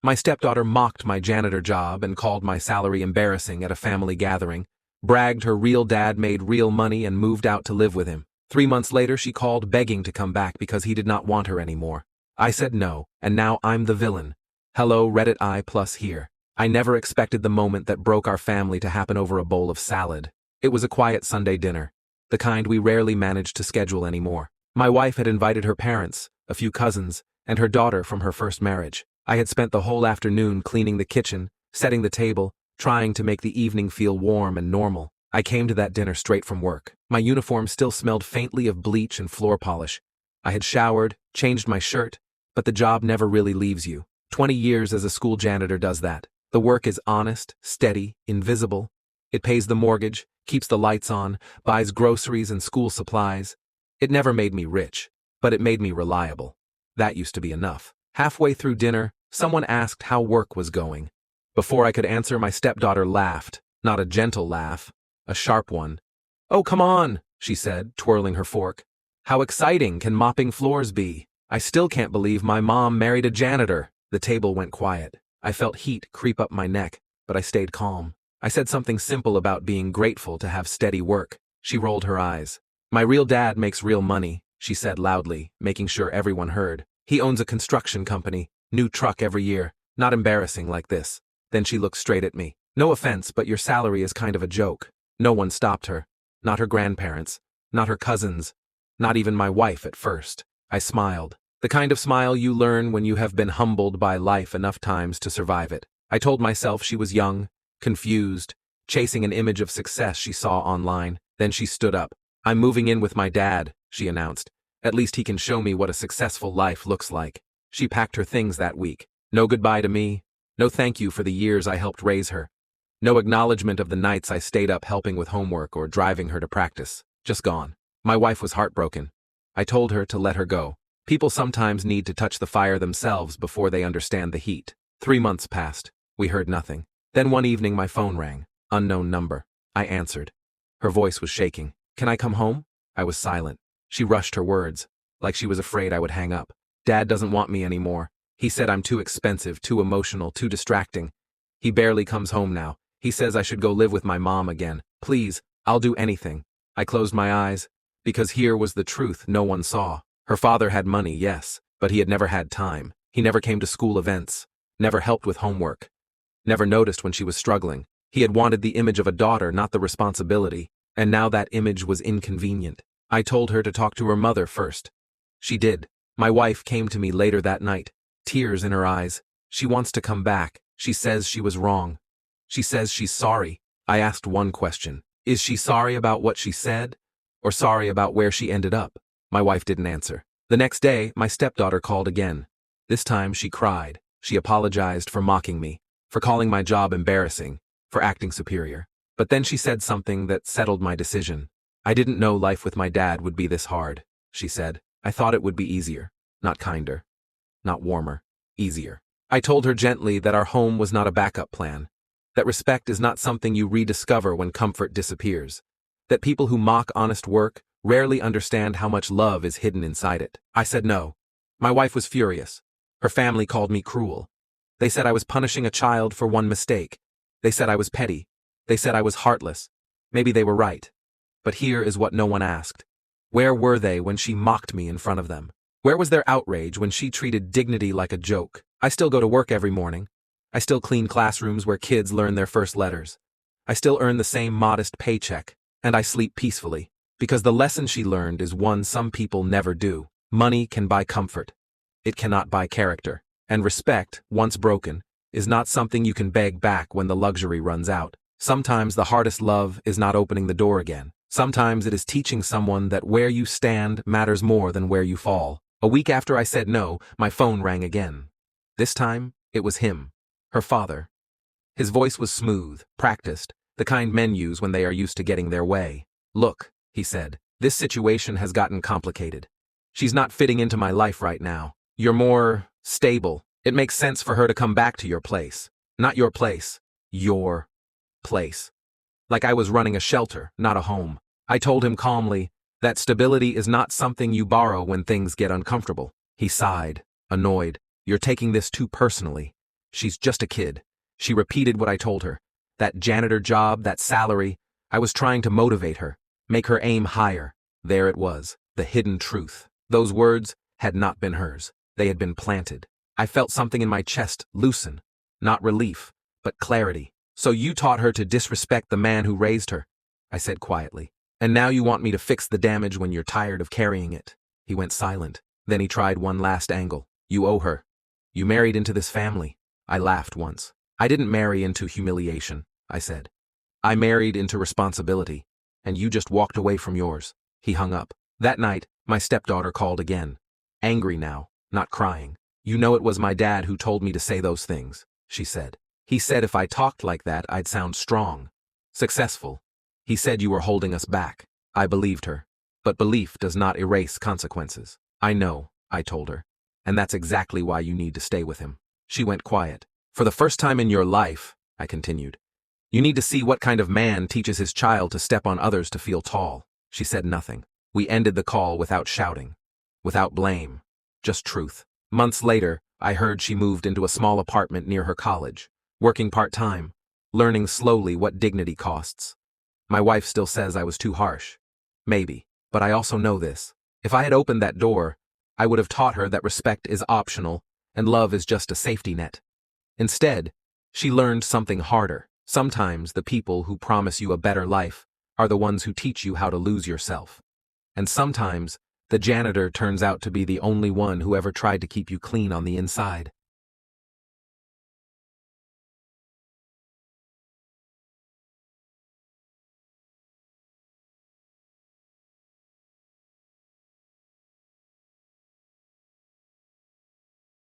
My stepdaughter mocked my janitor job and called my salary embarrassing at a family gathering, bragged her real dad made real money and moved out to live with him. 3 months later, she called begging to come back because he did not want her anymore. I said no, and now I'm the villain. Hello, Reddit I+ here. I never expected the moment that broke our family to happen over a bowl of salad. It was a quiet Sunday dinner, the kind we rarely managed to schedule anymore. My wife had invited her parents, a few cousins, and her daughter from her first marriage. I had spent the whole afternoon cleaning the kitchen, setting the table, trying to make the evening feel warm and normal. I came to that dinner straight from work. My uniform still smelled faintly of bleach and floor polish. I had showered, changed my shirt, but the job never really leaves you. 20 years as a school janitor does that. The work is honest, steady, invisible. It pays the mortgage, keeps the lights on, buys groceries and school supplies. It never made me rich, but it made me reliable. That used to be enough. Halfway through dinner, someone asked how work was going. Before I could answer, my stepdaughter laughed, not a gentle laugh, a sharp one. "Oh, come on," she said, twirling her fork. "How exciting can mopping floors be? I still can't believe my mom married a janitor." The table went quiet. I felt heat creep up my neck, but I stayed calm. I said something simple about being grateful to have steady work. She rolled her eyes. "My real dad makes real money," she said loudly, making sure everyone heard. "He owns a construction company, new truck every year, not embarrassing like this." Then she looked straight at me. "No offense, but your salary is kind of a joke." No one stopped her. Not her grandparents, not her cousins, not even my wife at first. I smiled. The kind of smile you learn when you have been humbled by life enough times to survive it. I told myself she was young, confused, chasing an image of success she saw online. Then she stood up. "I'm moving in with my dad," she announced. "At least he can show me what a successful life looks like." She packed her things that week. No goodbye to me. No thank you for the years I helped raise her. No acknowledgement of the nights I stayed up helping with homework or driving her to practice. Just gone. My wife was heartbroken. I told her to let her go. People sometimes need to touch the fire themselves before they understand the heat. 3 months passed. We heard nothing. Then one evening my phone rang. Unknown number. I answered. Her voice was shaking. "Can I come home?" I was silent. She rushed her words, like she was afraid I would hang up. "Dad doesn't want me anymore. He said I'm too expensive, too emotional, too distracting. He barely comes home now. He says I should go live with my mom again. Please, I'll do anything." I closed my eyes, because here was the truth no one saw. Her father had money, yes, but he had never had time. He never came to school events, never helped with homework, never noticed when she was struggling. He had wanted the image of a daughter, not the responsibility, and now that image was inconvenient. I told her to talk to her mother first. She did. My wife came to me later that night, tears in her eyes. She wants to come back. She says she was wrong. She says she's sorry. I asked one question. Is she sorry about what she said, or sorry about where she ended up? My wife didn't answer. The next day, my stepdaughter called again. This time she cried. She apologized for mocking me, for calling my job embarrassing, for acting superior. But then she said something that settled my decision. "I didn't know life with my dad would be this hard," she said. "I thought it would be easier, not kinder, not warmer, easier." I told her gently that our home was not a backup plan, that respect is not something you rediscover when comfort disappears, that people who mock honest work rarely understand how much love is hidden inside it. I said no. My wife was furious. Her family called me cruel. They said I was punishing a child for one mistake. They said I was petty. They said I was heartless. Maybe they were right. But here is what no one asked. Where were they when she mocked me in front of them? Where was their outrage when she treated dignity like a joke? I still go to work every morning. I still clean classrooms where kids learn their first letters. I still earn the same modest paycheck, and I sleep peacefully. Because the lesson she learned is one some people never do. Money can buy comfort. It cannot buy character. And respect, once broken, is not something you can beg back when the luxury runs out. Sometimes the hardest love is not opening the door again. Sometimes it is teaching someone that where you stand matters more than where you fall. A week after I said no, my phone rang again. This time, it was him, her father. His voice was smooth, practiced, the kind men use when they are used to getting their way. "Look," he said, "this situation has gotten complicated. She's not fitting into my life right now. You're more stable. It makes sense for her to come back to your place. Not your place. Your place." Like I was running a shelter, not a home. I told him calmly that stability is not something you borrow when things get uncomfortable. He sighed, annoyed. "You're taking this too personally." She's just a kid. She repeated what I told her. That janitor job, that salary. I was trying to motivate her, make her aim higher. There it was, the hidden truth. Those words had not been hers. They had been planted. I felt something in my chest loosen. Not relief, but clarity. So you taught her to disrespect the man who raised her, I said quietly. And now you want me to fix the damage when you're tired of carrying it. He went silent. Then he tried one last angle. You owe her. You married into this family. I laughed once. I didn't marry into humiliation, I said. I married into responsibility, and you just walked away from yours. He hung up. That night, my stepdaughter called again. Angry now, not crying. You know it was my dad who told me to say those things, she said. He said if I talked like that, I'd sound strong, successful. He said you were holding us back. I believed her. But belief does not erase consequences. I know, I told her. And that's exactly why you need to stay with him. She went quiet. For the first time in your life, I continued, you need to see what kind of man teaches his child to step on others to feel tall. She said nothing. We ended the call without shouting, without blame, just truth. Months later, I heard she moved into a small apartment near her college, working part-time, learning slowly what dignity costs. My wife still says I was too harsh. Maybe, but I also know this. If I had opened that door, I would have taught her that respect is optional and love is just a safety net. Instead, she learned something harder. Sometimes the people who promise you a better life are the ones who teach you how to lose yourself. And sometimes, the janitor turns out to be the only one who ever tried to keep you clean on the inside.